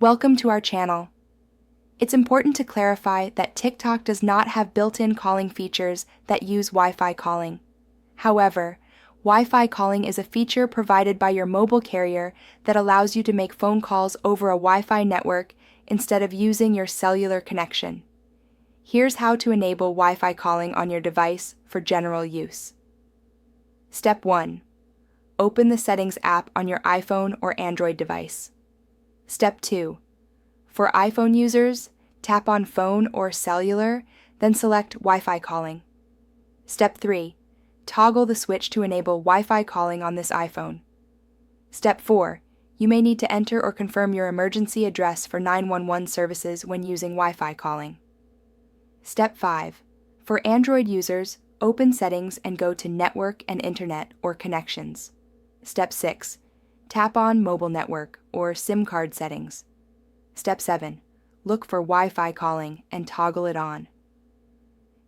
Welcome to our channel. It's important to clarify that TikTok does not have built-in calling features that use Wi-Fi calling. However, Wi-Fi calling is a feature provided by your mobile carrier that allows you to make phone calls over a Wi-Fi network instead of using your cellular connection. Here's how to enable Wi-Fi calling on your device for general use. Step 1. Open the Settings app on your iPhone or Android device. Step 2. For iPhone users, tap on Phone or Cellular, then select Wi-Fi calling. Step 3. Toggle the switch to enable Wi-Fi calling on this iPhone. Step 4. You may need to enter or confirm your emergency address for 911 services when using Wi-Fi calling. Step 5. For Android users, open Settings and go to Network and Internet or Connections. Step 6. Tap on Mobile Network or SIM card settings. Step 7. Look for Wi-Fi calling and toggle it on.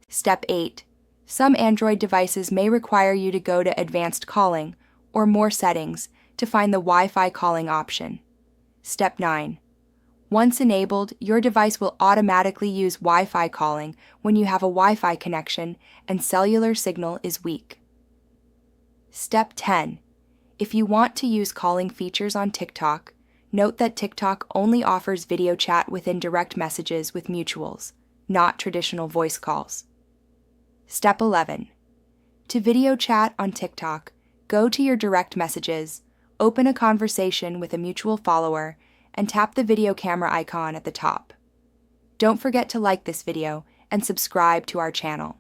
Step 8. Some Android devices may require you to go to Advanced Calling or More Settings to find the Wi-Fi calling option. Step 9. Once enabled, your device will automatically use Wi-Fi calling when you have a Wi-Fi connection and cellular signal is weak. Step 10. If you want to use calling features on TikTok, note that TikTok only offers video chat within direct messages with mutuals, not traditional voice calls. Step 11. To video chat on TikTok, go to your direct messages, open a conversation with a mutual follower, and tap the video camera icon at the top. Don't forget to like this video and subscribe to our channel.